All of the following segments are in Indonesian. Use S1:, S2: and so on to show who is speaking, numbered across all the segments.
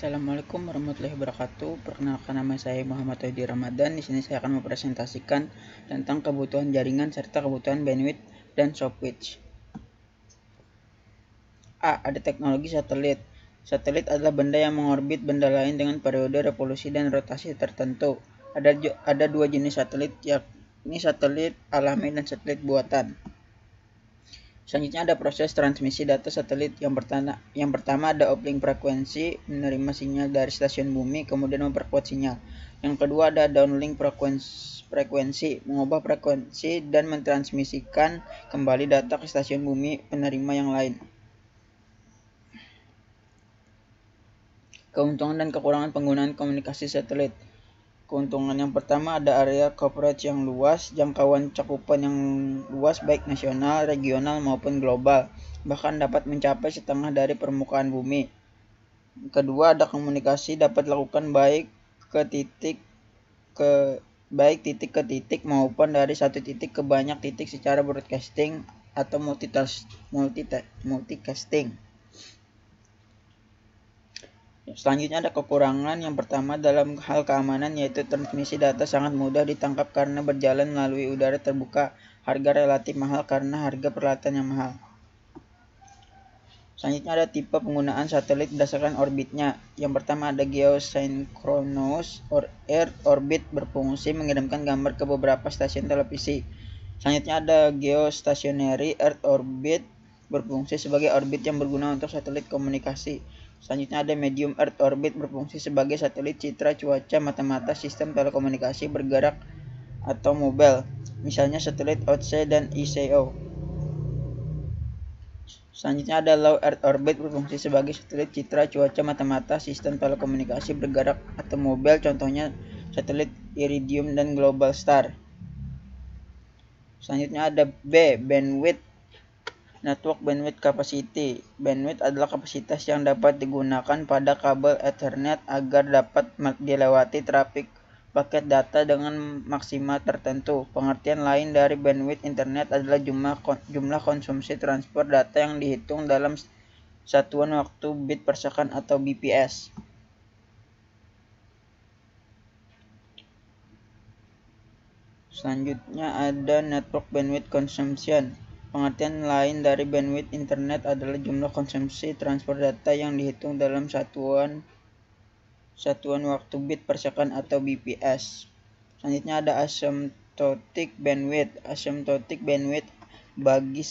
S1: Assalamualaikum warahmatullahi wabarakatuh. Perkenalkan, nama saya Muhammad Tauhidi Ramadan. Di sini saya akan mempresentasikan tentang kebutuhan jaringan serta kebutuhan bandwidth dan software. A. Ada teknologi satelit. Satelit adalah benda yang mengorbit benda lain dengan periode revolusi dan rotasi tertentu. Ada dua jenis satelit, yakni satelit alami dan satelit buatan. Selanjutnya ada proses transmisi data satelit. Yang pertama ada uplink frekuensi, menerima sinyal dari stasiun bumi kemudian memperkuat sinyal. Yang kedua ada downlink frekuensi, mengubah frekuensi dan mentransmisikan kembali data ke stasiun bumi penerima yang lain. Keuntungan dan kekurangan penggunaan komunikasi satelit. Keuntungan yang pertama ada area coverage yang luas, jangkauan cakupan yang luas baik nasional, regional maupun global, bahkan dapat mencapai setengah dari permukaan bumi. Kedua, ada komunikasi dapat dilakukan baik titik ke titik maupun dari satu titik ke banyak titik secara broadcasting atau multicasting. Selanjutnya ada kekurangan. Yang pertama dalam hal keamanan, yaitu transmisi data sangat mudah ditangkap karena berjalan melalui udara terbuka. Harga relatif mahal karena harga peralatan yang mahal. Selanjutnya ada tipe penggunaan satelit berdasarkan orbitnya. Yang pertama ada geosynchronous Earth orbit, berfungsi mengirimkan gambar ke beberapa stasiun televisi. Selanjutnya ada geostationary Earth orbit, berfungsi sebagai orbit yang berguna untuk satelit komunikasi. Selanjutnya ada medium Earth orbit, berfungsi sebagai satelit citra cuaca mata-mata sistem telekomunikasi bergerak atau mobile, misalnya satelit OTC dan ICO. Selanjutnya ada low Earth orbit, berfungsi sebagai satelit citra cuaca mata-mata sistem telekomunikasi bergerak atau mobile, contohnya satelit Iridium dan Global Star. Selanjutnya ada B, bandwidth. Network bandwidth capacity. Bandwidth adalah kapasitas yang dapat digunakan pada kabel Ethernet agar dapat dilewati trafik paket data dengan maksimal tertentu. Pengertian lain dari bandwidth internet adalah jumlah konsumsi transfer data yang dihitung dalam satuan waktu bit per second atau bps. Selanjutnya ada network bandwidth consumption. Pengertian lain dari bandwidth internet adalah jumlah konsumsi transfer data yang dihitung dalam satuan waktu bit per second atau bps. Selanjutnya ada asymptotic bandwidth. Asymptotic bandwidth bagi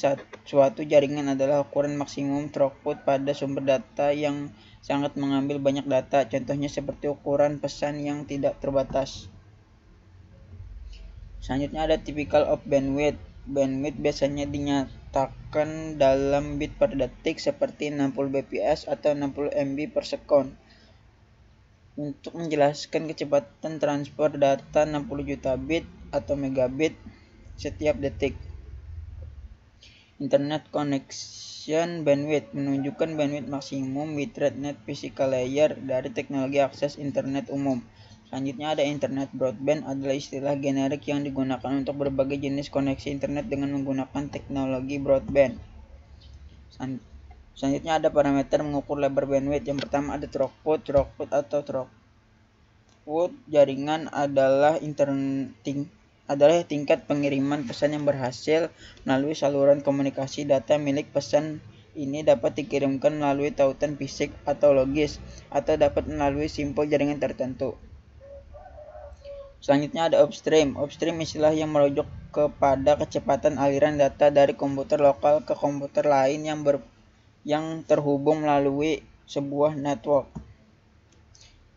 S1: suatu jaringan adalah ukuran maksimum throughput pada sumber data yang sangat mengambil banyak data, contohnya seperti ukuran pesan yang tidak terbatas. Selanjutnya ada typical of bandwidth. Bandwidth biasanya dinyatakan dalam bit per detik seperti 60 bps atau 60 MB per second. Untuk menjelaskan kecepatan transfer data 60 juta bit atau megabit setiap detik. Internet connection bandwidth menunjukkan bandwidth maksimum bitrate net physical layer dari teknologi akses internet umum. Selanjutnya ada internet broadband, adalah istilah generik yang digunakan untuk berbagai jenis koneksi internet dengan menggunakan teknologi broadband. Selanjutnya ada parameter mengukur lebar bandwidth. Yang pertama ada throughput. Throughput jaringan adalah tingkat pengiriman pesan yang berhasil melalui saluran komunikasi. Data milik pesan ini dapat dikirimkan melalui tautan fisik atau logis, atau dapat melalui simpul jaringan tertentu. Selanjutnya ada upstream. Upstream istilah yang merujuk kepada kecepatan aliran data dari komputer lokal ke komputer lain yang terhubung melalui sebuah network.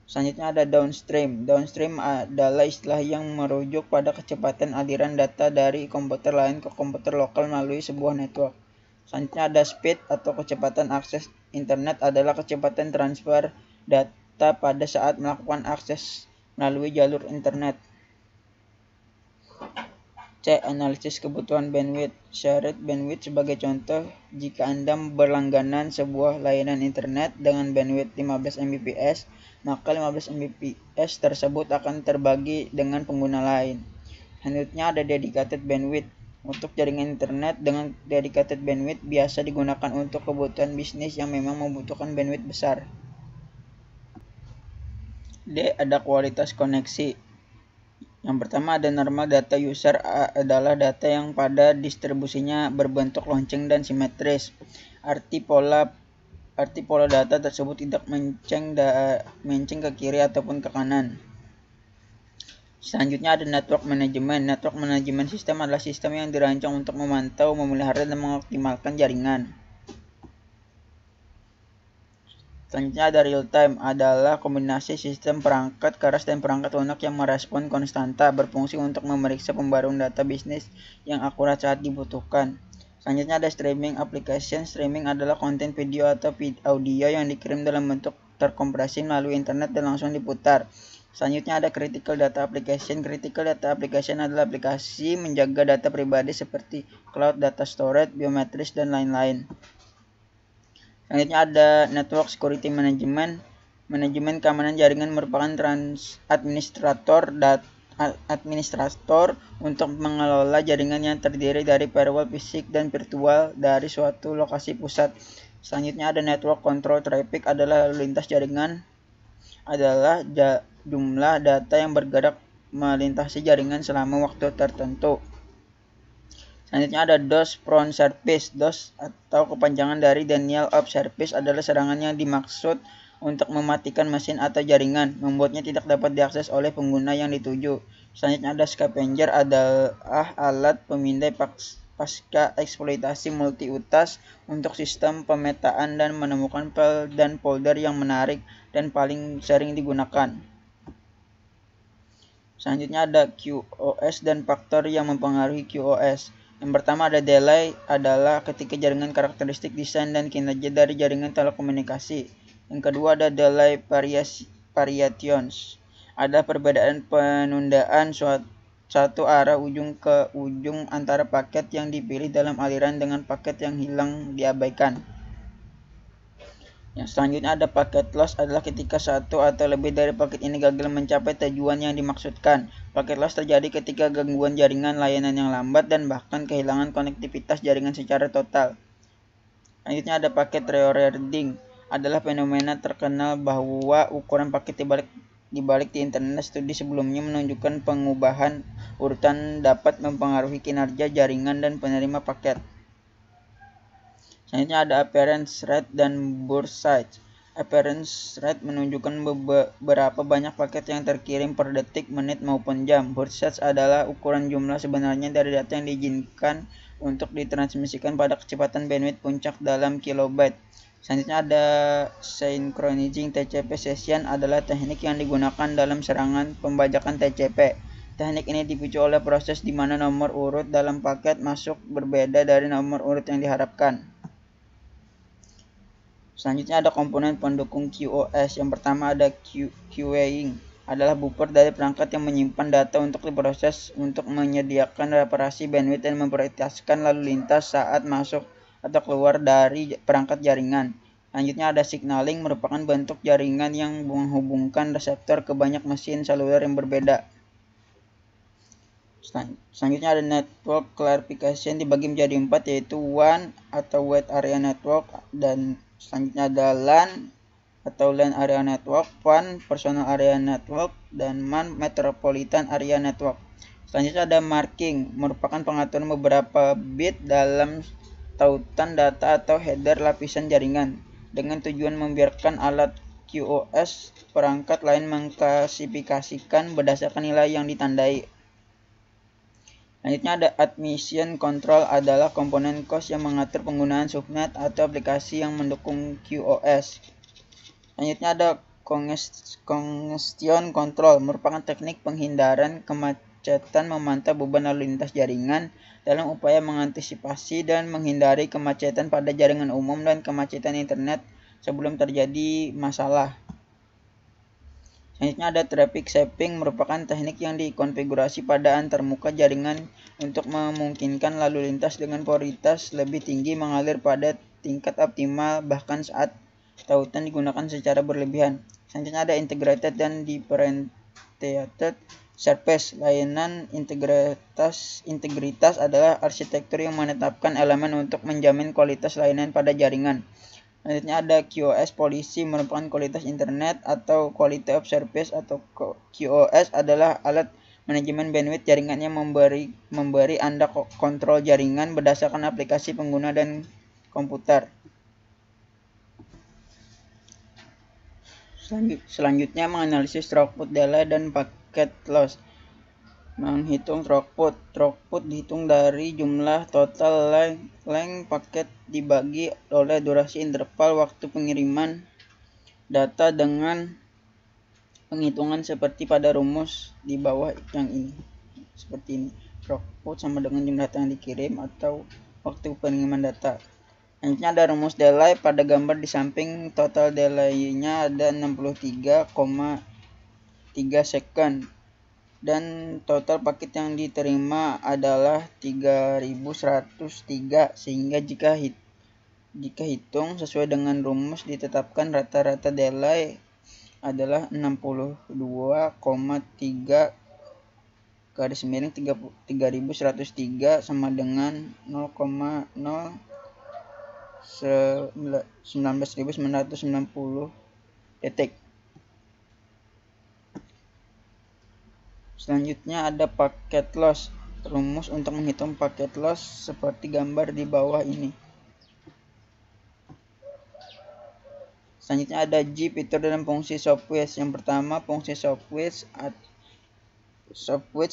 S1: Selanjutnya ada downstream. Downstream adalah istilah yang merujuk pada kecepatan aliran data dari komputer lain ke komputer lokal melalui sebuah network. Selanjutnya ada speed atau kecepatan akses internet, adalah kecepatan transfer data pada saat melakukan akses melalui jalur internet. C. Analisis kebutuhan bandwidth. Shared bandwidth sebagai contoh, jika Anda berlangganan sebuah layanan internet dengan bandwidth 15 Mbps, maka 15 Mbps tersebut akan terbagi dengan pengguna lain. Selanjutnya ada dedicated bandwidth. Untuk jaringan internet dengan dedicated bandwidth biasa digunakan untuk kebutuhan bisnis yang memang membutuhkan bandwidth besar. D. Ada kualitas koneksi. Yang pertama ada normal data user. A adalah data yang pada distribusinya berbentuk lonceng dan simetris. Arti pola data tersebut tidak menceng ke kiri ataupun ke kanan. Selanjutnya ada network management. Network management system adalah sistem yang dirancang untuk memantau, memelihara, dan mengoptimalkan jaringan. Selanjutnya ada real time, adalah kombinasi sistem perangkat keras dan perangkat lunak yang merespon konstanta, berfungsi untuk memeriksa pembaruan data bisnis yang akurat saat dibutuhkan. Selanjutnya ada streaming application. Streaming adalah konten video atau audio yang dikirim dalam bentuk terkompresi melalui internet dan langsung diputar. Selanjutnya ada critical data application. Critical data application adalah aplikasi menjaga data pribadi seperti cloud data storage, biometris, dan lain-lain. Selanjutnya ada network security management. Manajemen keamanan jaringan merupakan administrator untuk mengelola jaringan yang terdiri dari firewall fisik dan virtual dari suatu lokasi pusat. Selanjutnya ada network control traffic, adalah lalu lintas jaringan, adalah jumlah data yang bergerak melintasi jaringan selama waktu tertentu. Selanjutnya ada DOS Prone Service. DOS atau kepanjangan dari Denial of Service adalah serangan yang dimaksud untuk mematikan mesin atau jaringan, membuatnya tidak dapat diakses oleh pengguna yang dituju. Selanjutnya ada Scavenger, adalah alat pemindai pasca eksploitasi multi-utas untuk sistem pemetaan dan menemukan file dan folder yang menarik dan paling sering digunakan. Selanjutnya ada QoS dan faktor yang mempengaruhi QoS. Yang pertama ada delay, adalah ketika jaringan karakteristik desain dan kinerja dari jaringan telekomunikasi. Yang kedua ada delay variations, ada perbedaan penundaan satu arah ujung ke ujung antara paket yang dipilih dalam aliran dengan paket yang hilang diabaikan. Yang selanjutnya ada packet loss, adalah ketika satu atau lebih dari paket ini gagal mencapai tujuan yang dimaksudkan. Packet loss terjadi ketika gangguan jaringan, layanan yang lambat, dan bahkan kehilangan konektivitas jaringan secara total. Selanjutnya ada packet rerouting, adalah fenomena terkenal bahwa ukuran paket dibalik di internet. Studi sebelumnya menunjukkan pengubahan urutan dapat mempengaruhi kinerja jaringan dan penerima paket. Selanjutnya ada appearance rate dan burst size. Appearance rate menunjukkan berapa banyak paket yang terkirim per detik, menit, maupun jam. Burst size adalah ukuran jumlah sebenarnya dari data yang diizinkan untuk ditransmisikan pada kecepatan bandwidth puncak dalam kilobyte. Selanjutnya ada synchronizing TCP session, adalah teknik yang digunakan dalam serangan pembajakan TCP. Teknik ini dipicu oleh proses di mana nomor urut dalam paket masuk berbeda dari nomor urut yang diharapkan. Selanjutnya ada komponen pendukung QoS. Yang pertama ada queuing, adalah buffer dari perangkat yang menyimpan data untuk diproses untuk menyediakan reparasi bandwidth dan memprioritaskan lalu lintas saat masuk atau keluar dari perangkat jaringan. Selanjutnya ada signaling, merupakan bentuk jaringan yang menghubungkan reseptor ke banyak mesin seluler yang berbeda. Selanjutnya ada network clarification, dibagi menjadi 4, yaitu WAN atau Wide Area Network, dan selanjutnya ada LAN atau LAN Area Network, WAN Personal Area Network, dan MAN Metropolitan Area Network. Selanjutnya ada marking, merupakan pengaturan beberapa bit dalam tautan data atau header lapisan jaringan, dengan tujuan membiarkan alat QoS perangkat lain mengklasifikasikan berdasarkan nilai yang ditandai. Selanjutnya ada admission control, adalah komponen COS yang mengatur penggunaan subnet atau aplikasi yang mendukung QoS. Selanjutnya ada congestion control, merupakan teknik penghindaran kemacetan memantau beban lalu lintas jaringan dalam upaya mengantisipasi dan menghindari kemacetan pada jaringan umum dan kemacetan internet sebelum terjadi masalah. Selanjutnya ada traffic shaping, merupakan teknik yang dikonfigurasi pada antarmuka jaringan untuk memungkinkan lalu lintas dengan prioritas lebih tinggi mengalir pada tingkat optimal bahkan saat tautan digunakan secara berlebihan. Selanjutnya ada integrated dan differentiated service. Layanan integritas adalah arsitektur yang menetapkan elemen untuk menjamin kualitas layanan pada jaringan. Selanjutnya ada QoS Policy, merupakan kualitas internet atau quality of service, atau QoS adalah alat manajemen bandwidth jaringan yang memberi Anda kontrol jaringan berdasarkan aplikasi pengguna dan komputer. Selanjutnya menganalisis throughput delay dan packet loss. Menghitung throughput. Throughput dihitung dari jumlah total length paket dibagi oleh durasi interval waktu pengiriman data dengan penghitungan seperti pada rumus di bawah yang ini. Seperti ini. Throughput sama dengan jumlah data yang dikirim atau waktu pengiriman data. Selanjutnya ada rumus delay. Pada gambar di samping total delay-nya ada 63,3 second. Dan total paket yang diterima adalah 3103, sehingga jika hitung sesuai dengan rumus ditetapkan rata-rata delay adalah 62,3 garis miring 3103 sama dengan 0,19.990 detik. Selanjutnya ada packet loss. Rumus untuk menghitung packet loss seperti gambar di bawah ini. Selanjutnya ada G, fitur dalam fungsi software. Yang pertama, fungsi software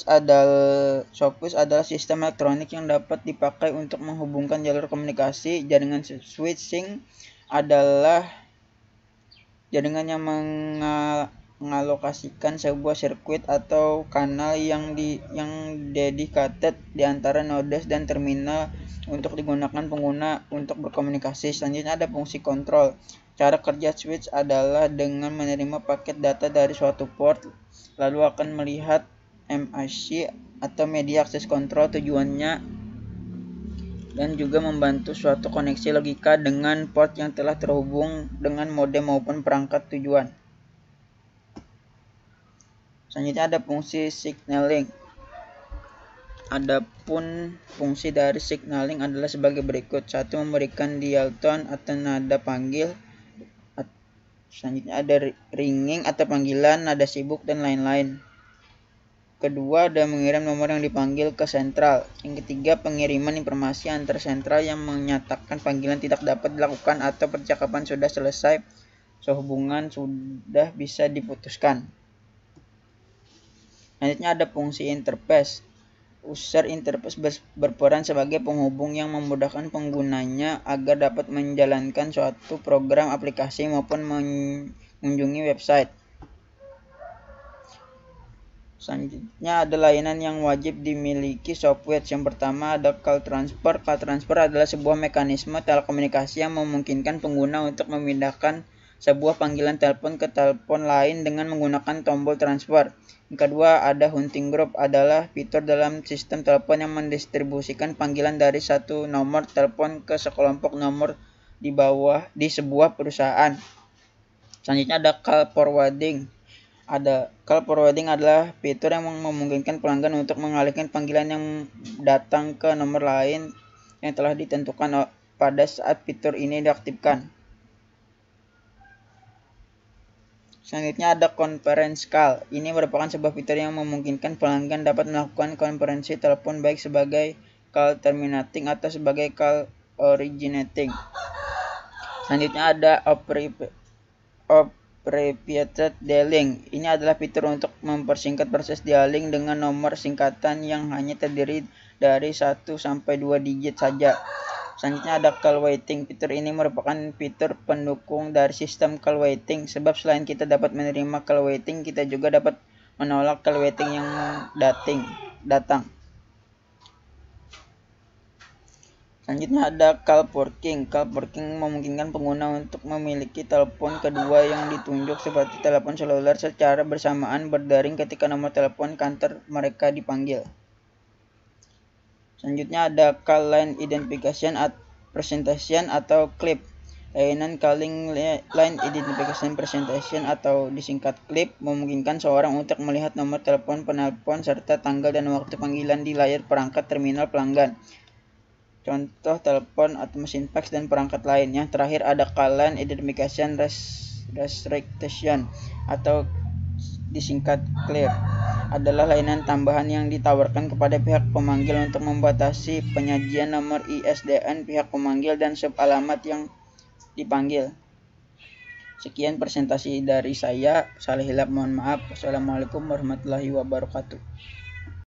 S1: adalah sistem elektronik yang dapat dipakai untuk menghubungkan jalur komunikasi. Jaringan switching adalah jaringan yang mengalokasikan sebuah sirkuit atau kanal yang dedicated di antara nodes dan terminal untuk digunakan pengguna untuk berkomunikasi. Selanjutnya ada fungsi kontrol. Cara kerja switch adalah dengan menerima paket data dari suatu port, lalu akan melihat MAC atau media access control tujuannya, dan juga membantu suatu koneksi logika dengan port yang telah terhubung dengan modem maupun perangkat tujuan. Selanjutnya ada fungsi signaling. Adapun fungsi dari signaling adalah sebagai berikut. 1. Memberikan dial tone atau nada panggil. Selanjutnya ada ringing atau panggilan, nada sibuk, dan lain-lain. Kedua, ada mengirim nomor yang dipanggil ke sentral. Yang ketiga, pengiriman informasi antar sentral yang menyatakan panggilan tidak dapat dilakukan atau percakapan sudah selesai, sehubungan sudah bisa diputuskan. Selanjutnya ada fungsi interface. User interface berperan sebagai penghubung yang memudahkan penggunanya agar dapat menjalankan suatu program aplikasi maupun mengunjungi website. Selanjutnya ada layanan yang wajib dimiliki software. Yang pertama ada call transfer. Call transfer adalah sebuah mekanisme telekomunikasi yang memungkinkan pengguna untuk memindahkan sebuah panggilan telepon ke telepon lain dengan menggunakan tombol transfer. Yang kedua ada hunting group, adalah fitur dalam sistem telepon yang mendistribusikan panggilan dari satu nomor telepon ke sekelompok nomor di sebuah perusahaan. Selanjutnya ada call forwarding. Call forwarding adalah fitur yang memungkinkan pelanggan untuk mengalihkan panggilan yang datang ke nomor lain yang telah ditentukan pada saat fitur ini diaktifkan. Selanjutnya ada conference call. Ini merupakan sebuah fitur yang memungkinkan pelanggan dapat melakukan konferensi telepon baik sebagai call terminating atau sebagai call originating. Selanjutnya ada abbreviated dialing. Ini adalah fitur untuk mempersingkat proses dialing dengan nomor singkatan yang hanya terdiri dari 1 sampai 2 digit saja. Selanjutnya ada call waiting. Fitur ini merupakan fitur pendukung dari sistem call waiting, sebab selain kita dapat menerima call waiting, kita juga dapat menolak call waiting yang datang. Selanjutnya ada call forking. Call forking memungkinkan pengguna untuk memiliki telepon kedua yang ditunjuk seperti telepon seluler secara bersamaan berdaring ketika nomor telepon kantor mereka dipanggil. Selanjutnya ada call line identification presentation atau CLIP. Layanan calling line identification presentation atau disingkat CLIP memungkinkan seorang untuk melihat nomor telepon penelpon serta tanggal dan waktu panggilan di layar perangkat terminal pelanggan. contoh telepon atau mesin fax dan perangkat lain. Yang terakhir ada Calling Identification Restriction atau disingkat CLIR, adalah layanan tambahan yang ditawarkan kepada pihak pemanggil untuk membatasi penyajian nomor ISDN pihak pemanggil dan subalamat yang dipanggil. Sekian presentasi dari saya, salah hilap mohon maaf. Wassalamualaikum warahmatullahi wabarakatuh.